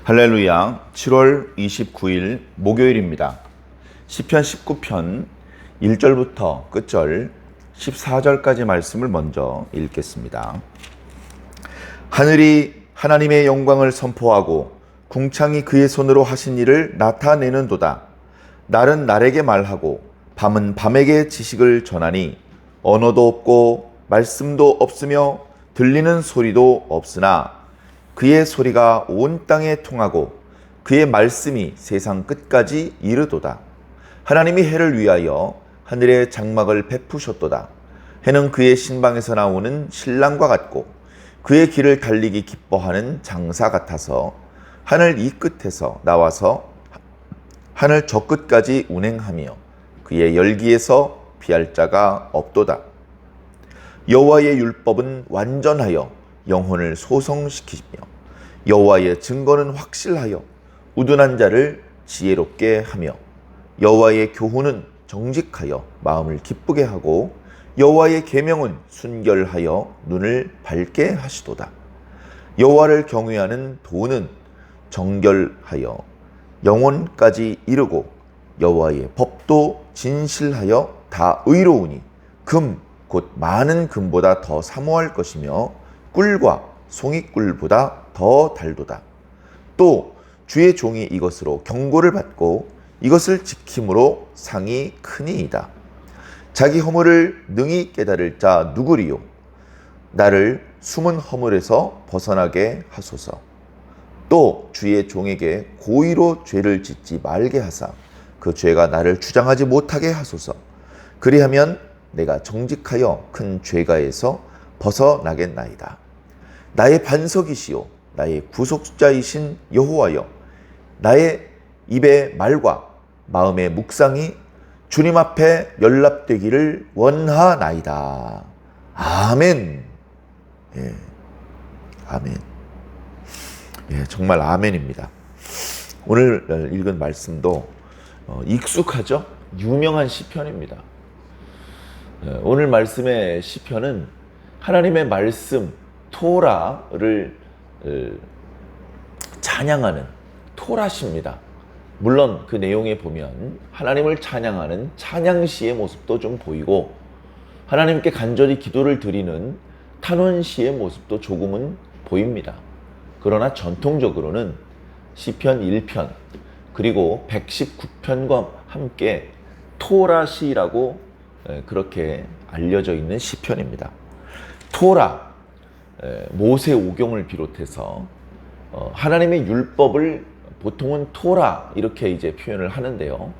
할렐루야. 7월 29일 목요일입니다. 시편 19편 1절부터 끝절 14절까지 말씀을 먼저 읽겠습니다. 하늘이 하나님의 영광을 선포하고 궁창이 그의 손으로 하신 일을 나타내는도다. 날은 날에게 말하고 밤은 밤에게 지식을 전하니 언어도 없고 말씀도 없으며 들리는 소리도 없으나 그의 소리가 온 땅에 통하고 그의 말씀이 세상 끝까지 이르도다. 하나님이 해를 위하여 하늘의 장막을 베푸셨도다. 해는 그의 신방에서 나오는 신랑과 같고 그의 길을 달리기 기뻐하는 장사 같아서 하늘 이 끝에서 나와서 하늘 저 끝까지 운행하며 그의 열기에서 피할 자가 없도다. 여호와의 율법은 완전하여 영혼을 소성시키며 여호와의 증거는 확실하여 우둔한 자를 지혜롭게 하며 여호와의 교훈은 정직하여 마음을 기쁘게 하고 여호와의 계명은 순결하여 눈을 밝게 하시도다. 여호와를 경외하는 도는 정결하여 영혼까지 이르고 여호와의 법도 진실하여 다 의로우니 금 곧 많은 금보다 더 사모할 것이며 꿀과 송이꿀보다 더 달도다. 또 주의 종이 이것으로 경고를 받고 이것을 지킴으로 상이 크니이다. 자기 허물을 능히 깨달을 자 누구리요? 나를 숨은 허물에서 벗어나게 하소서. 또 주의 종에게 고의로 죄를 짓지 말게 하사 그 죄가 나를 주장하지 못하게 하소서. 그리하면 내가 정직하여 큰 죄가에서 벗어나겠나이다. 나의 반석이시요 나의 구속자이신 여호와여, 나의 입의 말과 마음의 묵상이 주님 앞에 연락되기를 원하나이다. 아멘. 예, 아멘. 예, 정말 아멘입니다. 오늘 읽은 말씀도 익숙하죠? 유명한 시편입니다. 오늘 말씀의 시편은 하나님의 말씀 토라를 찬양하는 토라시입니다. 물론 그 내용에 보면 하나님을 찬양하는 찬양시의 모습도 좀 보이고 하나님께 간절히 기도를 드리는 탄원시의 모습도 조금은 보입니다. 그러나 전통적으로는 시편 1편 그리고 119편과 함께 토라시라고 그렇게 알려져 있는 시편입니다. 토라, 모세오경을 비롯해서 하나님의 율법을 보통은 토라 이렇게 이제 표현을 하는데요.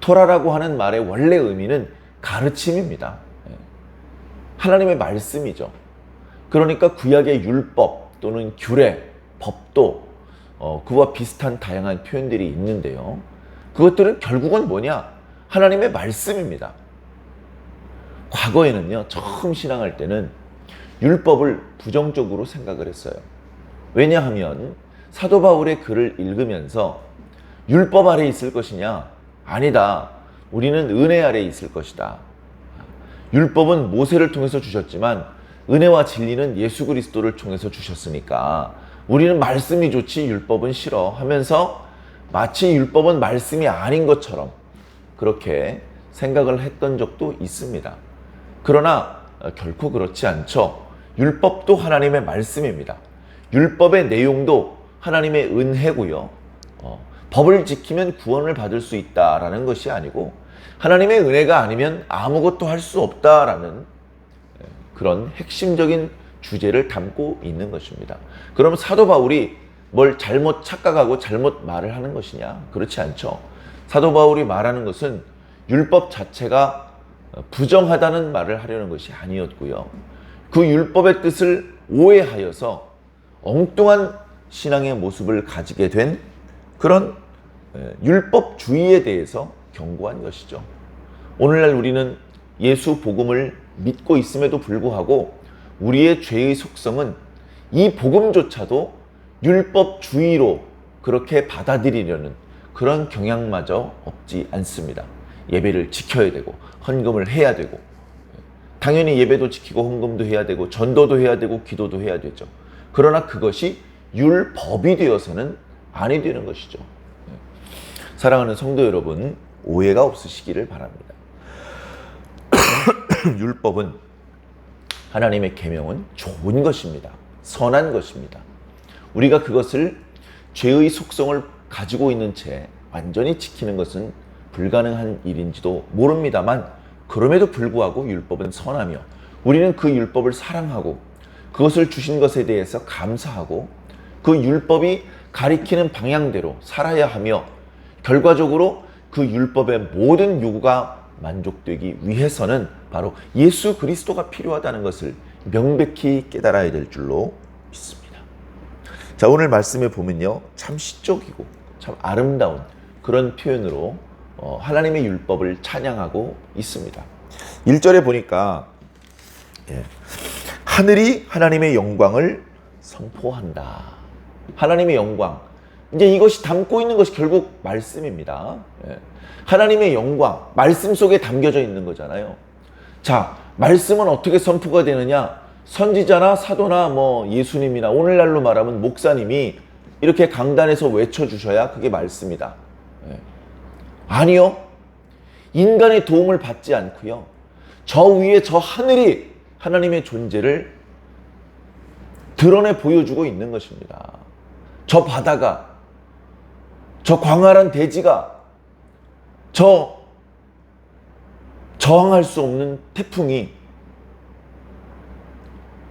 토라라고 하는 말의 원래 의미는 가르침입니다. 하나님의 말씀이죠. 그러니까 구약의 율법 또는 규례, 법도 그와 비슷한 다양한 표현들이 있는데요. 그것들은 결국은 뭐냐? 하나님의 말씀입니다. 과거에는요, 처음 신앙할 때는 율법을 부정적으로 생각을 했어요. 왜냐하면 사도 바울의 글을 읽으면서 율법 아래 있을 것이냐? 아니다. 우리는 은혜 아래 있을 것이다. 율법은 모세를 통해서 주셨지만 은혜와 진리는 예수 그리스도를 통해서 주셨으니까 우리는 말씀이 좋지 율법은 싫어 하면서 마치 율법은 말씀이 아닌 것처럼 그렇게 생각을 했던 적도 있습니다. 그러나 결코 그렇지 않죠. 율법도 하나님의 말씀입니다. 율법의 내용도 하나님의 은혜고요. 법을 지키면 구원을 받을 수 있다라는 것이 아니고 하나님의 은혜가 아니면 아무것도 할 수 없다라는 그런 핵심적인 주제를 담고 있는 것입니다. 그럼 사도 바울이 뭘 잘못 착각하고 잘못 말을 하는 것이냐? 그렇지 않죠. 사도 바울이 말하는 것은 율법 자체가 부정하다는 말을 하려는 것이 아니었고요. 그 율법의 뜻을 오해하여서 엉뚱한 신앙의 모습을 가지게 된 그런 율법주의에 대해서 경고한 것이죠. 오늘날 우리는 예수 복음을 믿고 있음에도 불구하고 우리의 죄의 속성은 이 복음조차도 율법주의로 그렇게 받아들이려는 그런 경향마저 없지 않습니다. 예배를 지켜야 되고 헌금을 해야 되고 당연히 예배도 지키고 헌금도 해야 되고 전도도 해야 되고 기도도 해야 되죠. 그러나 그것이 율법이 되어서는 아니 되는 것이죠. 사랑하는 성도 여러분, 오해가 없으시기를 바랍니다. 율법은, 하나님의 계명은 좋은 것입니다. 선한 것입니다. 우리가 그것을 죄의 속성을 가지고 있는 채 완전히 지키는 것은 불가능한 일인지도 모릅니다만, 그럼에도 불구하고 율법은 선하며 우리는 그 율법을 사랑하고 그것을 주신 것에 대해서 감사하고 그 율법이 가리키는 방향대로 살아야 하며, 결과적으로 그 율법의 모든 요구가 만족되기 위해서는 바로 예수 그리스도가 필요하다는 것을 명백히 깨달아야 될 줄로 믿습니다. 자, 오늘 말씀에 보면요, 참 시적이고 참 아름다운 그런 표현으로 하나님의 율법을 찬양하고 있습니다. 1절에 보니까 하늘이 하나님의 영광을 선포한다. 하나님의 영광, 이제 이것이 담고 있는 것이 결국 말씀입니다. 하나님의 영광, 말씀 속에 담겨져 있는 거잖아요. 자, 말씀은 어떻게 선포가 되느냐? 선지자나 사도나 예수님이나 오늘날로 말하면 목사님이 이렇게 강단에서 외쳐주셔야 그게 말씀이다. 아니요. 인간의 도움을 받지 않고요. 저 위에 저 하늘이 하나님의 존재를 드러내 보여주고 있는 것입니다. 저 바다가, 저 광활한 대지가, 저 저항할 수 없는 태풍이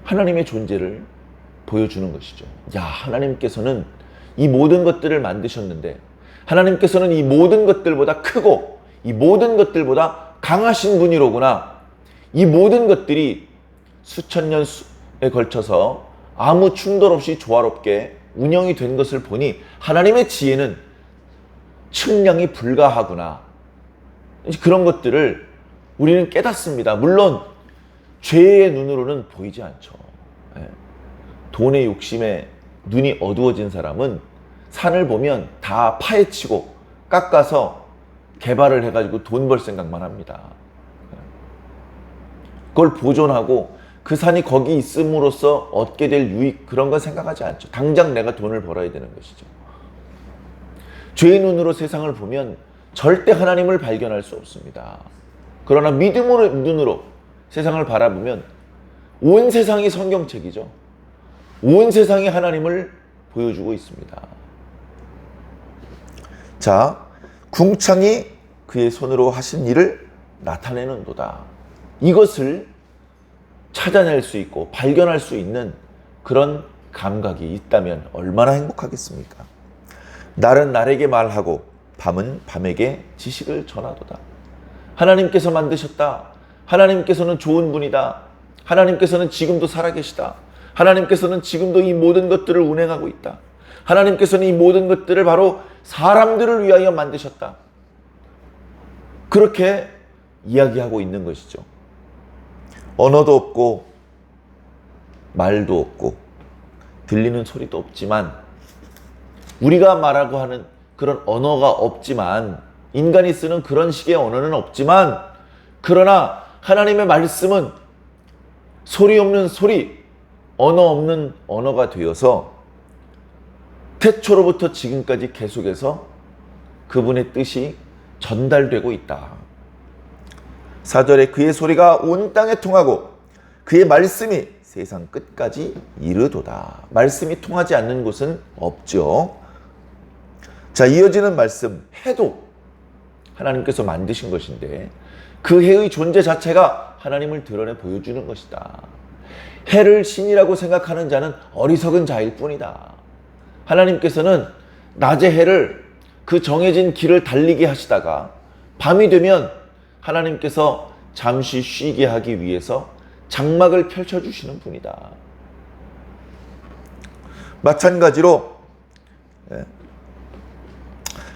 하나님의 존재를 보여주는 것이죠. 야, 하나님께서는 이 모든 것들을 만드셨는데, 하나님께서는 이 모든 것들보다 크고 이 모든 것들보다 강하신 분이로구나. 이 모든 것들이 수천 년에 걸쳐서 아무 충돌 없이 조화롭게 운영이 된 것을 보니 하나님의 지혜는 측량이 불가하구나. 그런 것들을 우리는 깨닫습니다. 물론 죄의 눈으로는 보이지 않죠. 돈의 욕심에 눈이 어두워진 사람은 산을 보면 다 파헤치고 깎아서 개발을 해가지고 돈 벌 생각만 합니다. 그걸 보존하고 그 산이 거기 있음으로써 얻게 될 유익, 그런 건 생각하지 않죠. 당장 내가 돈을 벌어야 되는 것이죠. 죄의 눈으로 세상을 보면 절대 하나님을 발견할 수 없습니다. 그러나 믿음의 눈으로 세상을 바라보면 온 세상이 성경책이죠. 온 세상이 하나님을 보여주고 있습니다. 자, 궁창이 그의 손으로 하신 일을 나타내는도다. 이것을 찾아낼 수 있고 발견할 수 있는 그런 감각이 있다면 얼마나 행복하겠습니까? 날은 날에게 말하고 밤은 밤에게 지식을 전하도다. 하나님께서 만드셨다. 하나님께서는 좋은 분이다. 하나님께서는 지금도 살아계시다. 하나님께서는 지금도 이 모든 것들을 운행하고 있다. 하나님께서는 이 모든 것들을 바로 사람들을 위하여 만드셨다. 그렇게 이야기하고 있는 것이죠. 언어도 없고 말도 없고 들리는 소리도 없지만, 우리가 말하고 하는 그런 언어가 없지만, 인간이 쓰는 그런 식의 언어는 없지만, 그러나 하나님의 말씀은 소리 없는 소리, 언어 없는 언어가 되어서 태초로부터 지금까지 계속해서 그분의 뜻이 전달되고 있다. 4절에 그의 소리가 온 땅에 통하고 그의 말씀이 세상 끝까지 이르도다. 말씀이 통하지 않는 곳은 없죠. 자, 이어지는 말씀, 해도 하나님께서 만드신 것인데 그 해의 존재 자체가 하나님을 드러내 보여주는 것이다. 해를 신이라고 생각하는 자는 어리석은 자일 뿐이다. 하나님께서는 낮의 해를 그 정해진 길을 달리게 하시다가 밤이 되면 하나님께서 잠시 쉬게 하기 위해서 장막을 펼쳐주시는 분이다. 마찬가지로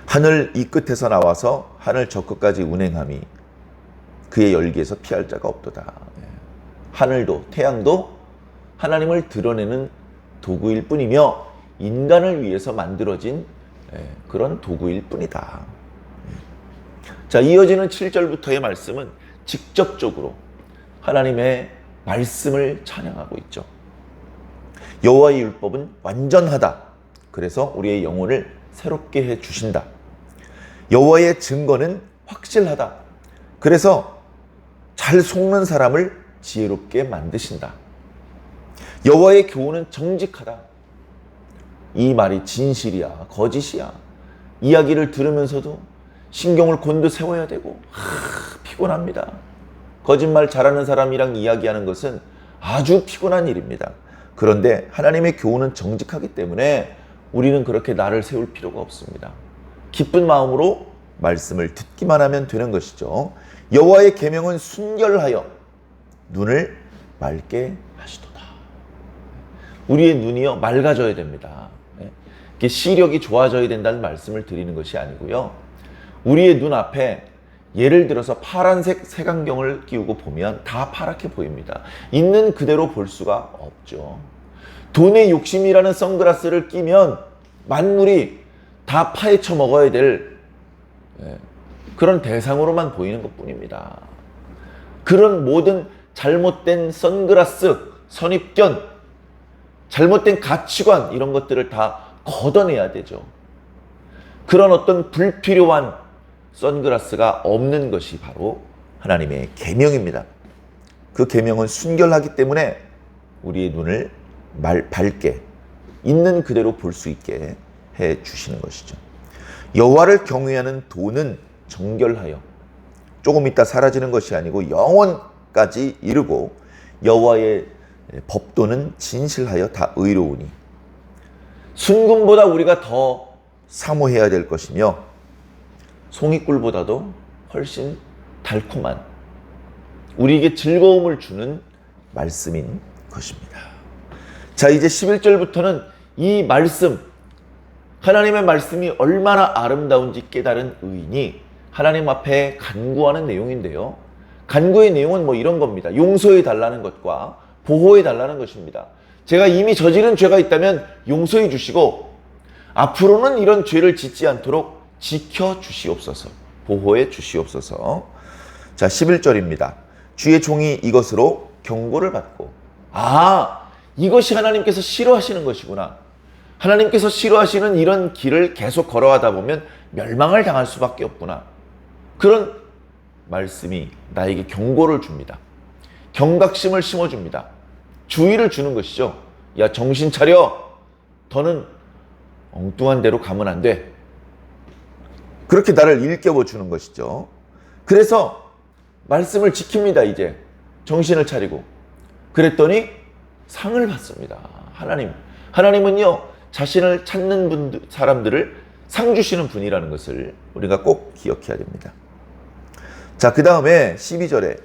하늘 이 끝에서 나와서 하늘 저 끝까지 운행함이 그의 열기에서 피할 자가 없도다. 하늘도 태양도 하나님을 드러내는 도구일 뿐이며 인간을 위해서 만들어진 그런 도구일 뿐이다. 자, 이어지는 7절부터의 말씀은 직접적으로 하나님의 말씀을 찬양하고 있죠. 여호와의 율법은 완전하다. 그래서 우리의 영혼을 새롭게 해 주신다. 여호와의 증거는 확실하다. 그래서 잘 속는 사람을 지혜롭게 만드신다. 여호와의 교훈은 정직하다. 이 말이 진실이야, 거짓이야. 이야기를 들으면서도 신경을 곤두 세워야 되고 피곤합니다. 거짓말 잘하는 사람이랑 이야기하는 것은 아주 피곤한 일입니다. 그런데 하나님의 교훈은 정직하기 때문에 우리는 그렇게 나를 세울 필요가 없습니다. 기쁜 마음으로 말씀을 듣기만 하면 되는 것이죠. 여호와의 계명은 순결하여 눈을 맑게 하시도다. 우리의 눈이요 맑아져야 됩니다. 이게 시력이 좋아져야 된다는 말씀을 드리는 것이 아니고요. 우리의 눈 앞에 예를 들어서 파란색 색안경을 끼우고 보면 다 파랗게 보입니다. 있는 그대로 볼 수가 없죠. 돈의 욕심이라는 선글라스를 끼면 만물이 다 파헤쳐 먹어야 될 그런 대상으로만 보이는 것뿐입니다. 그런 모든 잘못된 선글라스, 선입견, 잘못된 가치관 이런 것들을 다 걷어내야 되죠. 그런 어떤 불필요한 선글라스가 없는 것이 바로 하나님의 계명입니다. 그 계명은 순결하기 때문에 우리의 눈을 밝게 있는 그대로 볼 수 있게 해 주시는 것이죠. 여호와를 경외하는 도는 정결하여 조금 있다 사라지는 것이 아니고 영원까지 이르고 여호와의 법도는 진실하여 다 의로우니 순금보다 우리가 더 사모해야 될 것이며 송이꿀보다도 훨씬 달콤한 우리에게 즐거움을 주는 말씀인 것입니다. 자, 이제 11절부터는 이 말씀, 하나님의 말씀이 얼마나 아름다운지 깨달은 의인이 하나님 앞에 간구하는 내용인데요. 간구의 내용은 뭐 이런 겁니다. 용서해 달라는 것과 보호해 달라는 것입니다. 제가 이미 저지른 죄가 있다면 용서해 주시고 앞으로는 이런 죄를 짓지 않도록 지켜 주시옵소서. 보호해 주시옵소서. 자, 11절입니다. 주의 종이 이것으로 경고를 받고 이것이 하나님께서 싫어하시는 것이구나. 하나님께서 싫어하시는 이런 길을 계속 걸어가다 보면 멸망을 당할 수밖에 없구나. 그런 말씀이 나에게 경고를 줍니다. 경각심을 심어줍니다. 주의를 주는 것이죠. 야, 정신 차려. 더는 엉뚱한 데로 가면 안 돼. 그렇게 나를 일깨워 주는 것이죠. 그래서 말씀을 지킵니다. 이제 정신을 차리고. 그랬더니 상을 받습니다. 하나님은요 자신을 찾는 사람들을 상 주시는 분이라는 것을 우리가 꼭 기억해야 됩니다. 자, 그 다음에 12절에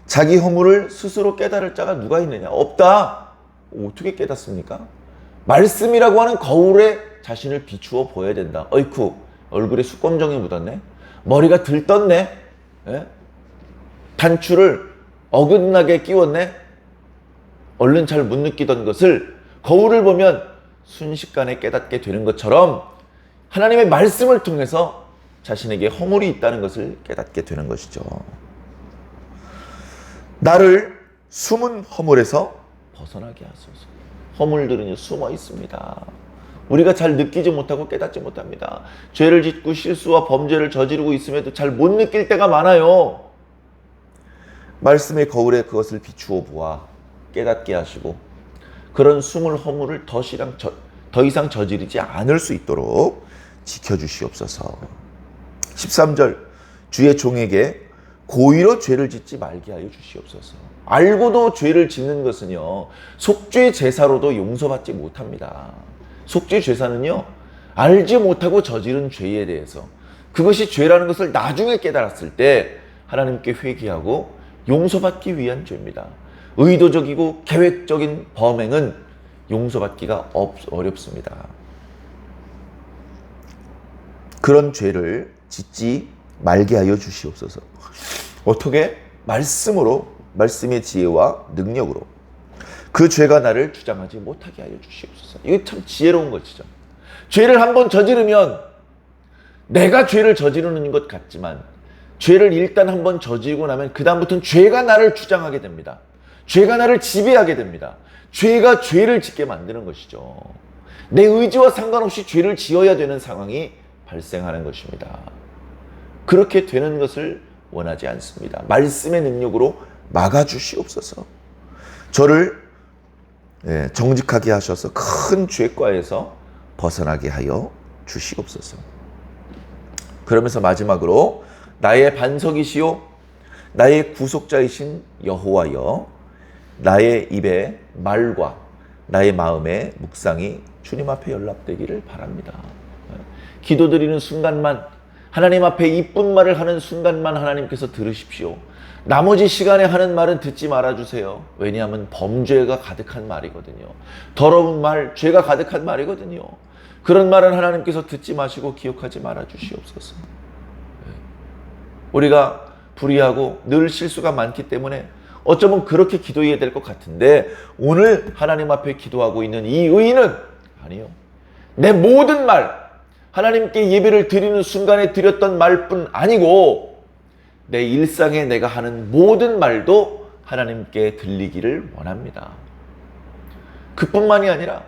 자기 허물을 스스로 깨달을 자가 누가 있느냐? 없다. 어떻게 깨닫습니까? 말씀이라고 하는 거울에 자신을 비추어 보여야 된다. 어이쿠, 얼굴에 숯검정이 묻었네. 머리가 들떴네. 단추를 어긋나게 끼웠네. 얼른 잘 못 느끼던 것을 거울을 보면 순식간에 깨닫게 되는 것처럼 하나님의 말씀을 통해서 자신에게 허물이 있다는 것을 깨닫게 되는 것이죠. 나를 숨은 허물에서 벗어나게 하소서. 허물들은 숨어 있습니다. 우리가 잘 느끼지 못하고 깨닫지 못합니다. 죄를 짓고 실수와 범죄를 저지르고 있음에도 잘 못 느낄 때가 많아요. 말씀의 거울에 그것을 비추어 보아 깨닫게 하시고 그런 숨을 허물을 더 이상 저지르지 않을 수 있도록 지켜주시옵소서. 13절 주의 종에게 고의로 죄를 짓지 말게 하여 주시옵소서. 알고도 죄를 짓는 것은요 속죄 제사로도 용서받지 못합니다. 속죄 제사는요 알지 못하고 저지른 죄에 대해서 그것이 죄라는 것을 나중에 깨달았을 때 하나님께 회개하고 용서받기 위한 죄입니다. 의도적이고 계획적인 범행은 용서받기가 어렵습니다. 그런 죄를 짓지 말게 하여 주시옵소서. 어떻게? 말씀으로, 말씀의 지혜와 능력으로 그 죄가 나를 주장하지 못하게 하여 주시옵소서. 이게 참 지혜로운 것이죠. 죄를 한번 저지르면 내가 죄를 저지르는 것 같지만 죄를 일단 한번 저지르고 나면 그 다음부터는 죄가 나를 주장하게 됩니다. 죄가 나를 지배하게 됩니다. 죄가 죄를 짓게 만드는 것이죠. 내 의지와 상관없이 죄를 지어야 되는 상황이 발생하는 것입니다. 그렇게 되는 것을 원하지 않습니다. 말씀의 능력으로 막아주시옵소서. 저를 정직하게 하셔서 큰 죄과에서 벗어나게 하여 주시옵소서. 그러면서 마지막으로 나의 반석이시요 나의 구속자이신 여호와여, 나의 입의 말과 나의 마음의 묵상이 주님 앞에 연락되기를 바랍니다. 기도드리는 순간만, 하나님 앞에 이쁜 말을 하는 순간만 하나님께서 들으십시오. 나머지 시간에 하는 말은 듣지 말아주세요. 왜냐하면 범죄가 가득한 말이거든요. 더러운 말, 죄가 가득한 말이거든요. 그런 말은 하나님께서 듣지 마시고 기억하지 말아주시옵소서. 우리가 불의하고 늘 실수가 많기 때문에 어쩌면 그렇게 기도해야 될 것 같은데, 오늘 하나님 앞에 기도하고 있는 이 의인은 아니요, 내 모든 말, 하나님께 예배를 드리는 순간에 드렸던 말뿐 아니고 내 일상에 내가 하는 모든 말도 하나님께 들리기를 원합니다. 그뿐만이 아니라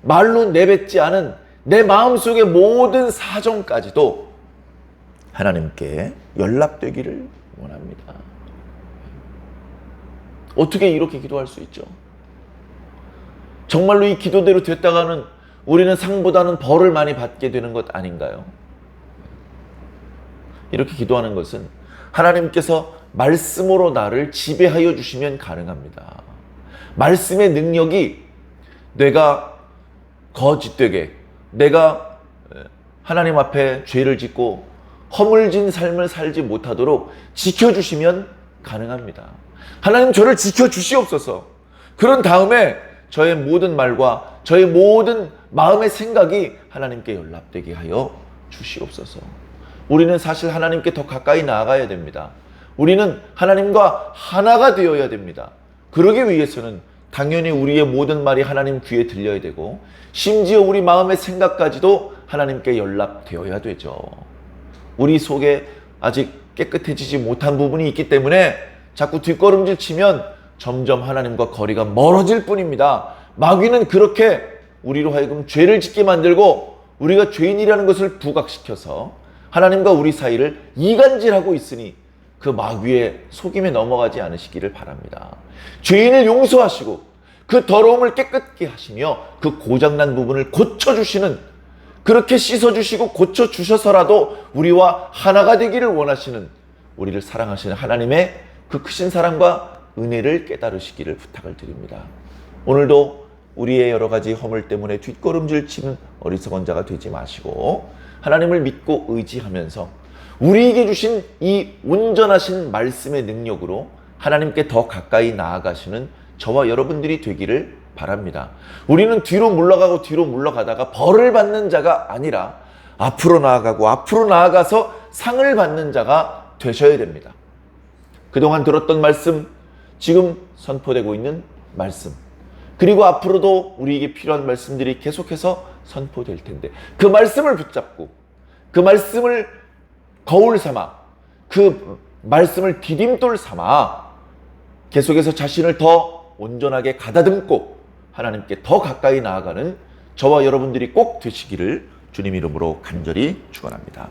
말로 내뱉지 않은 내 마음속의 모든 사정까지도 하나님께 연락되기를 원합니다. 어떻게 이렇게 기도할 수 있죠? 정말로 이 기도대로 됐다가는 우리는 상보다는 벌을 많이 받게 되는 것 아닌가요? 이렇게 기도하는 것은 하나님께서 말씀으로 나를 지배하여 주시면 가능합니다. 말씀의 능력이 내가 거짓되게, 내가 하나님 앞에 죄를 짓고 허물진 삶을 살지 못하도록 지켜주시면 가능합니다. 하나님, 저를 지켜주시옵소서. 그런 다음에 저의 모든 말과 저의 모든 마음의 생각이 하나님께 연락되게 하여 주시옵소서. 우리는 사실 하나님께 더 가까이 나아가야 됩니다. 우리는 하나님과 하나가 되어야 됩니다. 그러기 위해서는 당연히 우리의 모든 말이 하나님 귀에 들려야 되고, 심지어 우리 마음의 생각까지도 하나님께 연락되어야 되죠. 우리 속에 아직 깨끗해지지 못한 부분이 있기 때문에 자꾸 뒷걸음질 치면 점점 하나님과 거리가 멀어질 뿐입니다. 마귀는 그렇게 우리로 하여금 죄를 짓게 만들고 우리가 죄인이라는 것을 부각시켜서 하나님과 우리 사이를 이간질하고 있으니 그 마귀의 속임에 넘어가지 않으시기를 바랍니다. 죄인을 용서하시고 그 더러움을 깨끗게 하시며 그 고장난 부분을 고쳐주시는, 그렇게 씻어주시고 고쳐주셔서라도 우리와 하나가 되기를 원하시는, 우리를 사랑하시는 하나님의 그 크신 사랑과 은혜를 깨달으시기를 부탁을 드립니다. 오늘도 우리의 여러 가지 허물 때문에 뒷걸음질 치는 어리석은 자가 되지 마시고 하나님을 믿고 의지하면서 우리에게 주신 이 온전하신 말씀의 능력으로 하나님께 더 가까이 나아가시는 저와 여러분들이 되기를 바랍니다. 우리는 뒤로 물러가고 뒤로 물러가다가 벌을 받는 자가 아니라 앞으로 나아가고 앞으로 나아가서 상을 받는 자가 되셔야 됩니다. 그동안 들었던 말씀, 지금 선포되고 있는 말씀, 그리고 앞으로도 우리에게 필요한 말씀들이 계속해서 선포될 텐데, 그 말씀을 붙잡고 그 말씀을 거울 삼아, 그 말씀을 디딤돌 삼아 계속해서 자신을 더 온전하게 가다듬고 하나님께 더 가까이 나아가는 저와 여러분들이 꼭 되시기를 주님 이름으로 간절히 축원합니다.